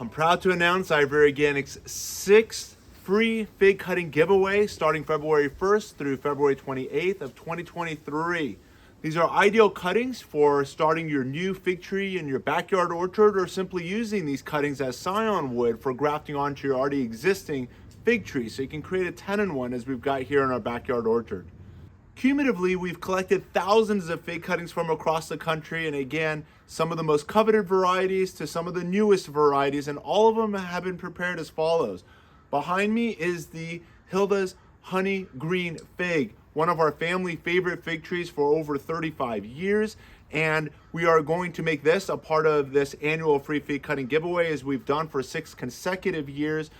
I'm proud to announce Ivory Organic's sixth free fig cutting giveaway starting February 1st through February 28th of 2023. These are ideal cuttings for starting your new fig tree in your backyard orchard or simply using these cuttings as scion wood for grafting onto your already existing fig tree so you can create a 10-in-1 as we've got here in our backyard orchard. Cumulatively, we've collected thousands of fig cuttings from across the country, and again, some of the most coveted varieties to some of the newest varieties, and all of them have been prepared as follows. Behind me is the Hilda's Honey Green Fig, one of our family favorite fig trees for over 35 years, and we are going to make this a part of this annual free fig cutting giveaway as we've done for 6 consecutive years.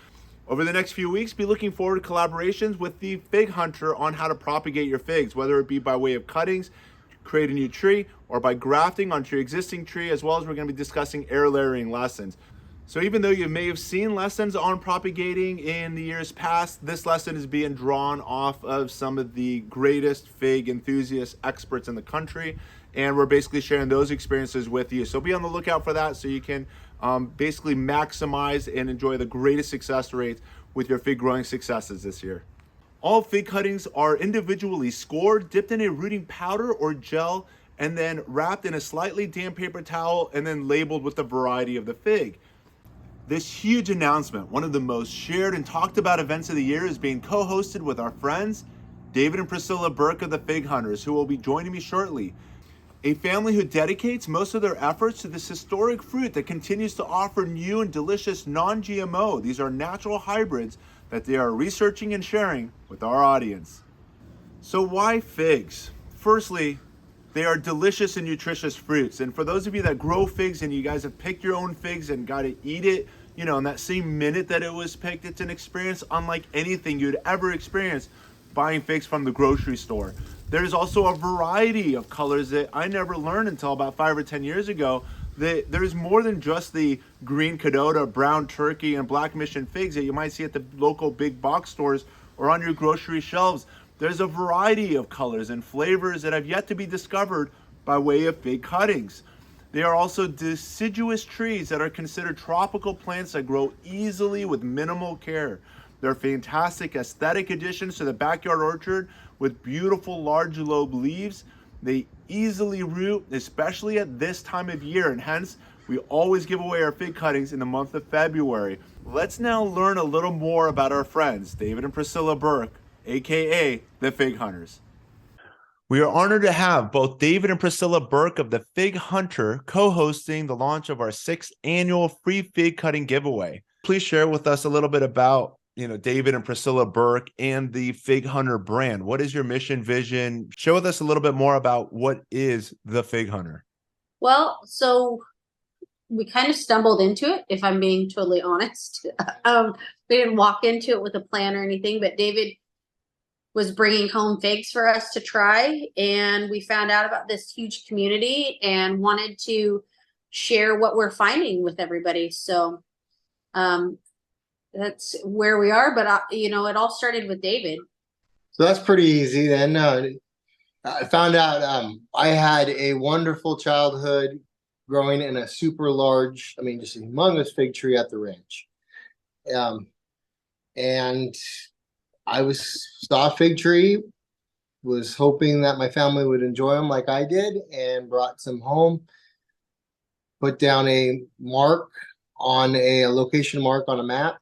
Over the next few weeks, be looking forward to collaborations with the Fig Hunter on how to propagate your figs, whether it be by way of cuttings, create a new tree, or by grafting onto your existing tree, as well as we're going to be discussing air layering lessons. So even though you may have seen lessons on propagating in the years past, this lesson is being drawn off of some of the greatest fig enthusiast experts in the country, and we're basically sharing those experiences with you. So be on the lookout for that so you can basically maximize and enjoy the greatest success rates with your fig growing successes this year. All fig cuttings are individually scored, dipped in a rooting powder or gel, and then wrapped in a slightly damp paper towel and then labeled with the variety of the fig. This huge announcement, one of the most shared and talked about events of the year, is being co-hosted with our friends David and Priscilla Burke of the Fig Hunters, who will be joining me shortly. A family who dedicates most of their efforts to this historic fruit that continues to offer new and delicious non-GMO. These are natural hybrids that they are researching and sharing with our audience. So why figs? Firstly, they are delicious and nutritious fruits. And for those of you that grow figs and you guys have picked your own figs and got to eat it, in that same minute that it was picked, it's an experience unlike anything you'd ever experience buying figs from the grocery store. There's also a variety of colors that I never learned until about 5 or 10 years ago. That there's more than just the green Cadota, brown turkey, and black mission figs that you might see at the local big box stores or on your grocery shelves. There's a variety of colors and flavors that have yet to be discovered by way of fig cuttings. They are also deciduous trees that are considered tropical plants that grow easily with minimal care. They're fantastic aesthetic additions to the backyard orchard with beautiful large lobe leaves. They easily root, especially at this time of year, and hence we always give away our fig cuttings in the month of February. Let's now learn a little more about our friends, David and Priscilla Burke, aka the Fig Hunters. We are honored to have both David and Priscilla Burke of the Fig Hunter co-hosting the launch of our 6th annual free fig cutting giveaway. Please share with us a little bit about David and Priscilla Burke and the Fig Hunter brand. What is your mission, vision? Share with us a little bit more about what is the Fig Hunter. Well, so we kind of stumbled into it, if I'm being totally honest. We didn't walk into it with a plan or anything, but David was bringing home figs for us to try, and we found out about this huge community and wanted to share what we're finding with everybody. So that's where we are, but it all started with David. So that's pretty easy then. I found out I had a wonderful childhood growing in a super large, just a humongous fig tree at the ranch. And I saw a fig tree, was hoping that my family would enjoy them like I did, and brought some home, put down a mark on a location mark on a map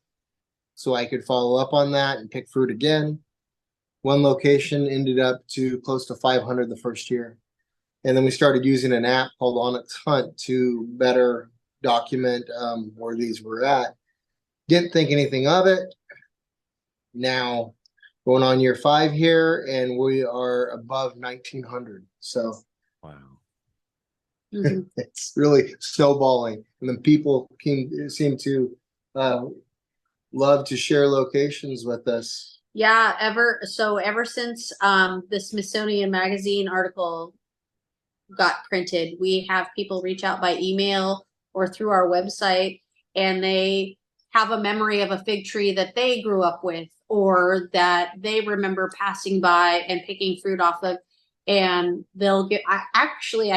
so I could follow up on that and pick fruit again. One location ended up to close to 500 the first year. And then we started using an app called Onyx Hunt to better document where these were at. Didn't think anything of it. Now going on year 5 here, and we are above 1900. So wow. It's really snowballing. And then people seem to love to share locations with us. Yeah, ever since the Smithsonian Magazine article got printed, we have people reach out by email or through our website, and they have a memory of a fig tree that they grew up with or that they remember passing by and picking fruit off of. And they'll get, I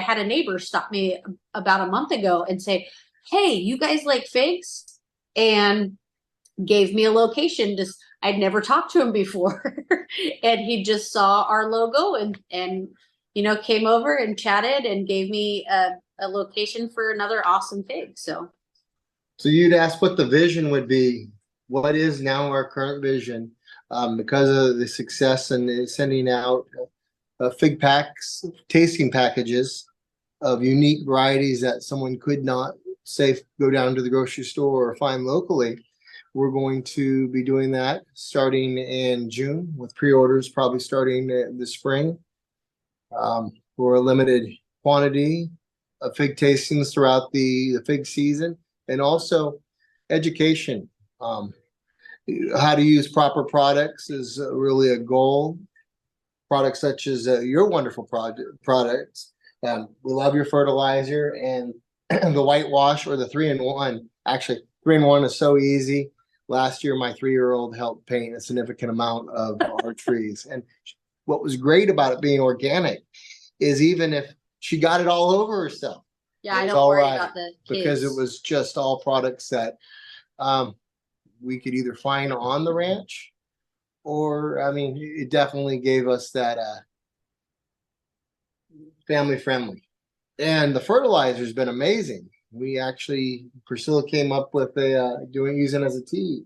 had a neighbor stop me about a month ago and say, "Hey, you guys like figs?" and gave me a location. Just I'd never talked to him before, and he just saw our logo and came over and chatted and gave me a location for another awesome fig. So you'd ask what the vision would be. What is now our current vision? Because of the success and sending out fig packs, tasting packages of unique varieties that someone could not, say, go down to the grocery store or find locally. We're going to be doing that starting in June, with pre-orders probably starting this spring, for a limited quantity of fig tastings throughout the fig season, and also education. How to use proper products is really a goal. Products such as your wonderful products. We love your fertilizer and the whitewash, or the 3-in-1. Actually, 3-in-1 is so easy. Last year, my 3-year-old helped paint a significant amount of our trees. And what was great about it being organic is even if she got it all over herself, yeah, I it's don't all worry right, about the because kids. it was just all products that we could either find on the ranch, or, I mean, it definitely gave us that family friendly. And the fertilizer's been amazing. We actually, Priscilla came up with using it as a tea.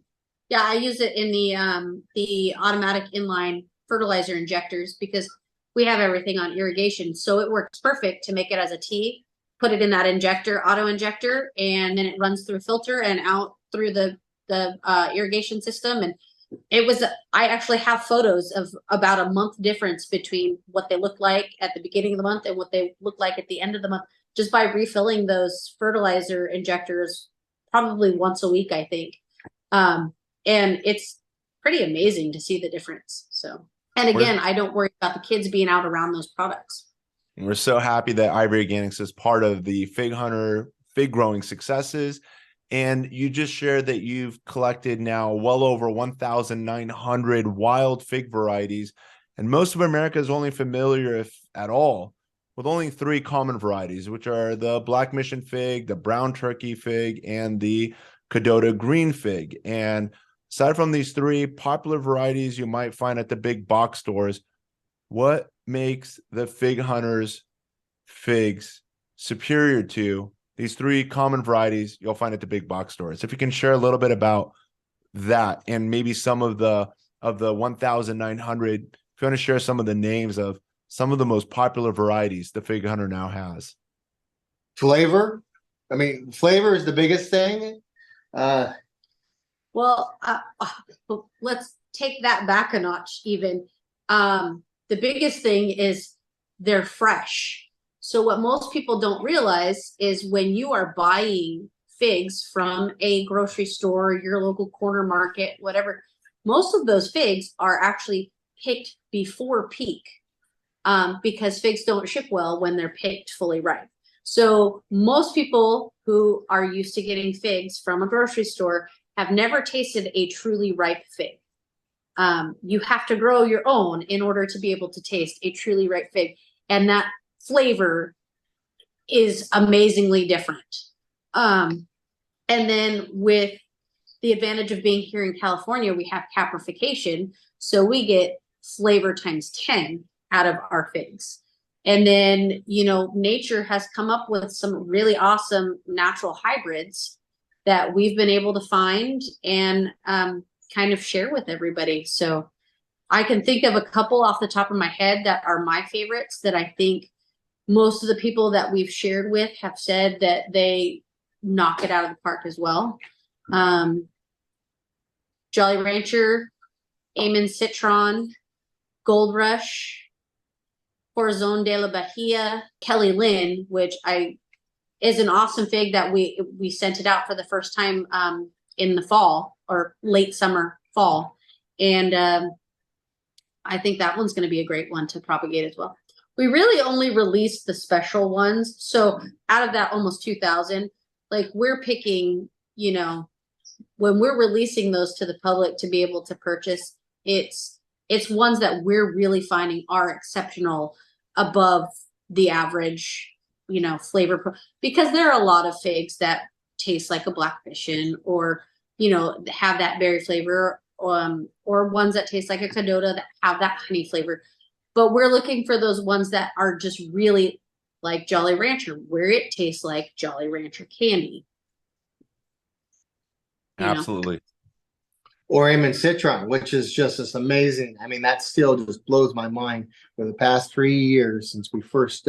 Yeah, I use it in the automatic inline fertilizer injectors because we have everything on irrigation. So it works perfect to make it as a tea, put it in that injector, auto injector, and then it runs through a filter and out through the irrigation system. And I actually have photos of about a month difference between what they look like at the beginning of the month and what they look like at the end of the month, just by refilling those fertilizer injectors probably once a week, I think. And it's pretty amazing to see the difference. So, and again, I don't worry about the kids being out around those products. And we're so happy that Ivory Organics is part of the Fig Hunter fig growing successes. And you just shared that you've collected now well over 1,900 wild fig varieties. And most of America is only familiar, if at all, with only 3 common varieties, which are the Black Mission fig, the Brown Turkey fig, and the Cadota green fig. And aside from these 3 popular varieties you might find at the big box stores, what makes the Fig Hunters figs superior to these 3 common varieties you'll find at the big box stores? If you can share a little bit about that, and maybe some of the 1,900, if you want to share some of the names of some of the most popular varieties the Fig Hunter now has. Flavor. I mean, flavor is the biggest thing. Well, let's take that back a notch even. The biggest thing is they're fresh. So what most people don't realize is when you are buying figs from a grocery store, your local corner market, whatever, most of those figs are actually picked before peak, because figs don't ship well when they're picked fully ripe. So most people who are used to getting figs from a grocery store have never tasted a truly ripe fig. You have to grow your own in order to be able to taste a truly ripe fig. And that flavor is amazingly different. And then with the advantage of being here in California, we have caprification. So we get flavor times 10 out of our figs. And then, nature has come up with some really awesome natural hybrids that we've been able to find and kind of share with everybody. So I can think of a couple off the top of my head that are my favorites that I think most of the people that we've shared with have said that they knock it out of the park as well. Jolly Rancher, Amen Citron, Gold Rush, Corazon de la Bahia, Kelly Lynn, which is an awesome fig that we sent it out for the first time in the fall or late summer, fall. And I think that one's going to be a great one to propagate as well. We really only released the special ones. So out of that almost 2,000, like we're picking, when we're releasing those to the public to be able to purchase, it's ones that we're really finding are exceptional, above the average, flavor, because there are a lot of figs that taste like a Black Mission or have that berry flavor, or ones that taste like a Cadota that have that honey flavor. But we're looking for those ones that are just really like Jolly Rancher, where it tastes like Jolly Rancher candy. Absolutely. Or Amen Citron, which is just as amazing. I mean, that still just blows my mind for the past 3 years since we first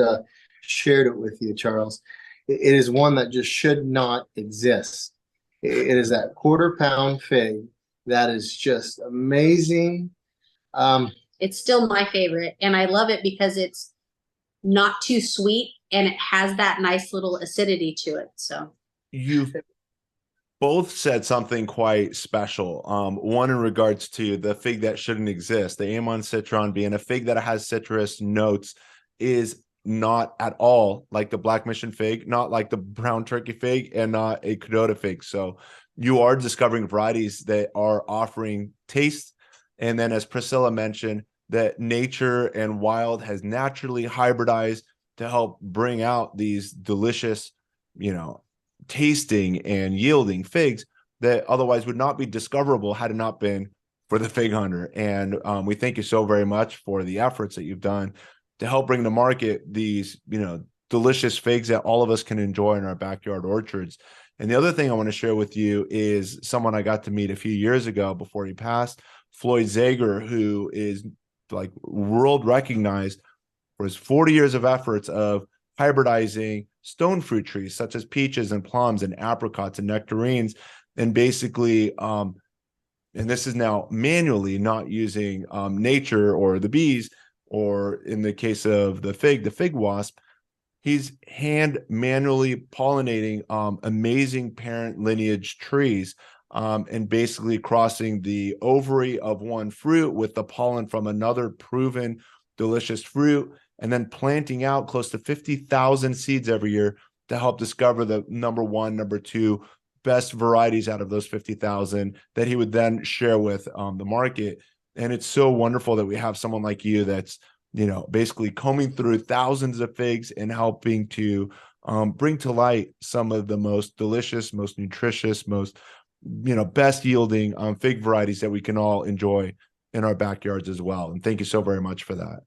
shared it with you, Charles. It is one that just should not exist. It is that quarter-pound fig that is just amazing. It's still my favorite, and I love it because it's not too sweet and it has that nice little acidity to it. So you've both said something quite special. One in regards to the fig that shouldn't exist. The Amon Citron, being a fig that has citrus notes, is not at all like the Black Mission fig, not like the brown turkey fig, and not a Cadota fig. So you are discovering varieties that are offering taste. And then, as Priscilla mentioned, that nature and wild has naturally hybridized to help bring out these delicious, tasting and yielding figs that otherwise would not be discoverable had it not been for the Fig Hunter. And we thank you so very much for the efforts that you've done to help bring to market these, delicious figs that all of us can enjoy in our backyard orchards. And the other thing I want to share with you is someone I got to meet a few years ago before he passed, Floyd Zager, who is like world recognized for his 40 years of efforts of hybridizing stone fruit trees such as peaches and plums and apricots and nectarines, and basically and this is now manually, not using nature or the bees, or in the case of the fig wasp, he's hand manually pollinating amazing parent lineage trees, and basically crossing the ovary of one fruit with the pollen from another proven delicious fruit, and then planting out close to 50,000 seeds every year to help discover the number one, number two best varieties out of those 50,000 that he would then share with the market. And it's so wonderful that we have someone like you that's, basically combing through thousands of figs and helping to bring to light some of the most delicious, most nutritious, most, best yielding fig varieties that we can all enjoy in our backyards as well. And thank you so very much for that.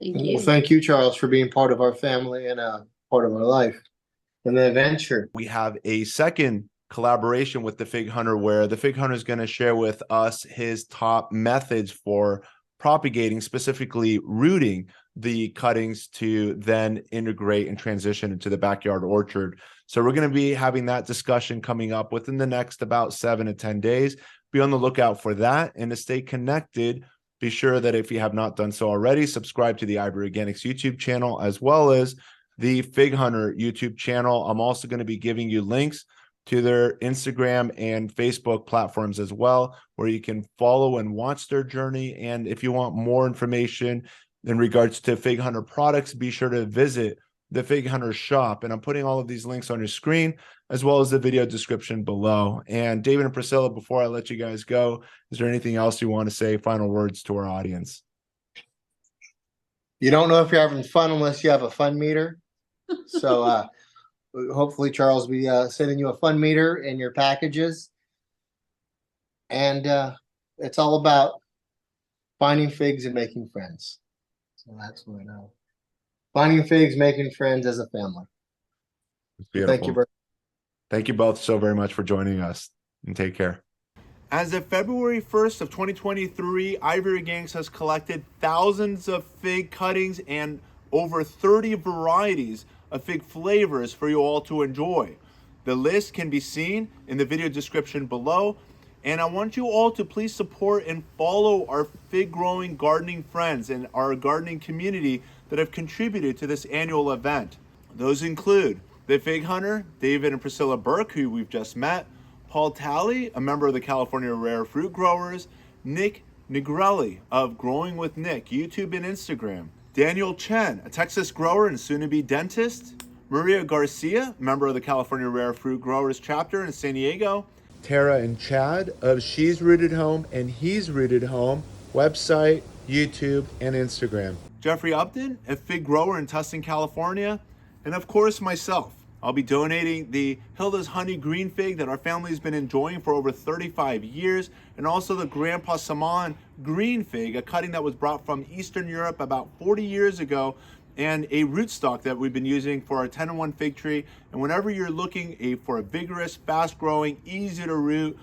Thank you. Well, thank you, Charles, for being part of our family and part of our life and the adventure. We have a second collaboration with the Fig Hunter, where the Fig Hunter is going to share with us his top methods for propagating, specifically rooting the cuttings to then integrate and transition into the backyard orchard. So we're going to be having that discussion coming up within the next about 7 to 10 days. Be on the lookout for that, and to stay connected, be sure that if you have not done so already, subscribe to the Ivory Organics YouTube channel, as well as the Fig Hunter YouTube channel. I'm also going to be giving you links to their Instagram and Facebook platforms as well, where you can follow and watch their journey. And if you want more information in regards to Fig Hunter products, be sure to visit the Fig Hunter shop. And I'm putting all of these links on your screen, as well as the video description below. And David and Priscilla, before I let you guys go, is there anything else you want to say, final words to our audience? You don't know if you're having fun unless you have a fun meter. So hopefully Charles will be sending you a fun meter in your packages. And it's all about finding figs and making friends. So that's what I know. Finding figs, making friends as a family. Beautiful. Thank you, Burke. Thank you both so very much for joining us, and take care. As of February 1st of 2023, Ivory Organics has collected thousands of fig cuttings and over 30 varieties of fig flavors for you all to enjoy. The list can be seen in the video description below, and I want you all to please support and follow our fig growing gardening friends and our gardening community that have contributed to this annual event. Those include the Fig Hunter, David and Priscilla Burke, who we've just met, Paul Talley, a member of the California Rare Fruit Growers, Nick Negrelli of Growing with Nick, YouTube and Instagram, Daniel Chen, a Texas grower and soon-to-be dentist, Maria Garcia, member of the California Rare Fruit Growers chapter in San Diego, Tara and Chad of She's Rooted Home and He's Rooted Home, website, YouTube, and Instagram, Jeffrey Upton, a fig grower in Tustin, California, and of course myself, I'll be donating the Hilda's Honey Green Fig that our family's been enjoying for over 35 years, and also the Grandpa Saman Green Fig, a cutting that was brought from Eastern Europe about 40 years ago, and a rootstock that we've been using for our 10-in-1 fig tree. And whenever you're looking for a vigorous, fast-growing, easy-to-root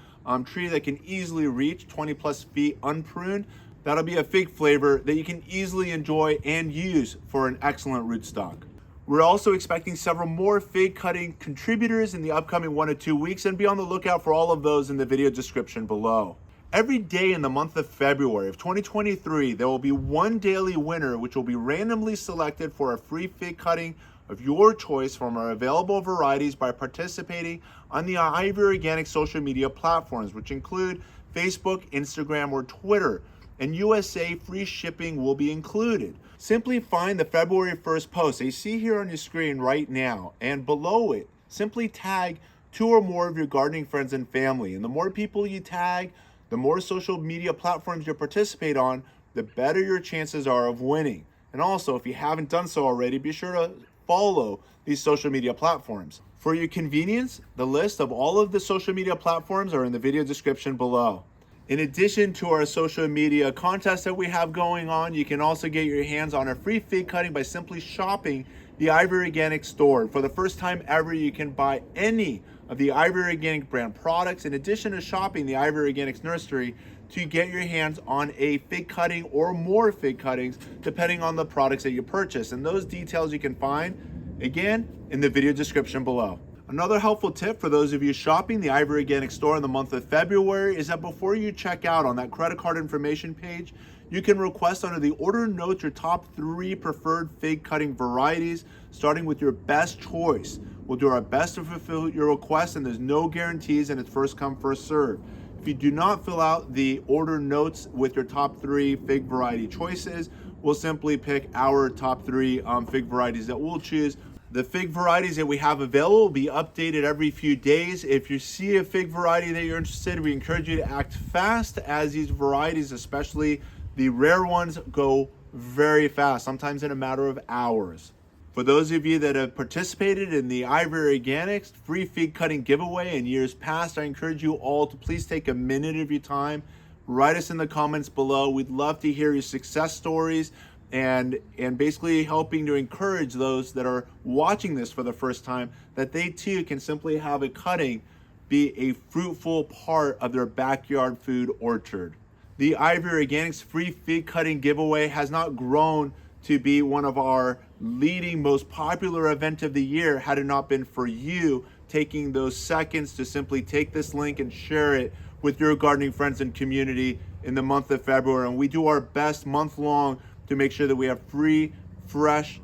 tree that can easily reach 20+ feet unpruned, that'll be a fig flavor that you can easily enjoy and use for an excellent rootstock. We're also expecting several more fig cutting contributors in the upcoming 1 to 2 weeks, and be on the lookout for all of those in the video description below. Every day in the month of February of 2023, there will be one daily winner, which will be randomly selected for a free fig cutting of your choice from our available varieties by participating on the Ivory Organic social media platforms, which include Facebook, Instagram, or Twitter. And USA free shipping will be included. Simply find the February 1st post that you see here on your screen right now, and below it, simply tag 2 or more of your gardening friends and family. And the more people you tag, the more social media platforms you participate on, the better your chances are of winning. And also, if you haven't done so already, be sure to follow these social media platforms. For your convenience, the list of all of the social media platforms are in the video description below. In addition to our social media contests that we have going on, you can also get your hands on a free fig cutting by simply shopping the Ivory Organic store. For the first time ever, you can buy any of the Ivory Organic brand products, in addition to shopping the Ivory Organics nursery, to get your hands on a fig cutting or more fig cuttings, depending on the products that you purchase. And those details you can find, again, in the video description below. Another helpful tip for those of you shopping the Ivory Organic store in the month of February is that before you check out on that credit card information page, you can request under the order notes your top 3 preferred fig cutting varieties, starting with your best choice. We'll do our best to fulfill your request, and there's no guarantees, and it's first come, first served. If you do not fill out the order notes with your top 3 fig variety choices, we'll simply pick our top 3 fig varieties that we'll choose. The fig varieties that we have available will be updated every few days. If you see a fig variety that you're interested in, we encourage you to act fast, as these varieties, especially the rare ones, go very fast, sometimes in a matter of hours. For those of you that have participated in the Ivory Organics free fig cutting giveaway in years past, I encourage you all to please take a minute of your time, write us in the comments below. We'd love to hear your success stories, and basically helping to encourage those that are watching this for the first time, that they too can simply have a cutting be a fruitful part of their backyard food orchard. The Ivory Organics free fig cutting giveaway has not grown to be one of our leading, most popular event of the year had it not been for you taking those seconds to simply take this link and share it with your gardening friends and community in the month of February. And we do our best month long to make sure that we have free, fresh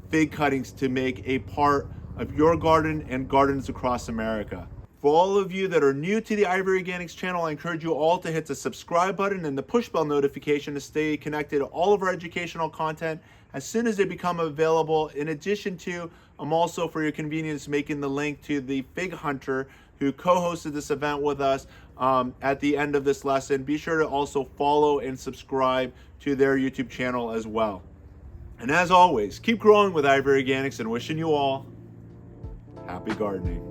fig cuttings to make a part of your garden and gardens across America. For all of you that are new to the Ivory Organics channel, I encourage you all to hit the subscribe button and the push bell notification to stay connected to all of our educational content as soon as they become available. In addition to, I'm also, for your convenience, making the link to the Fig Hunter, who co-hosted this event with us at the end of this lesson. Be sure to also follow and subscribe to their YouTube channel as well. And as always, keep growing with Ivory Organics, and wishing you all happy gardening.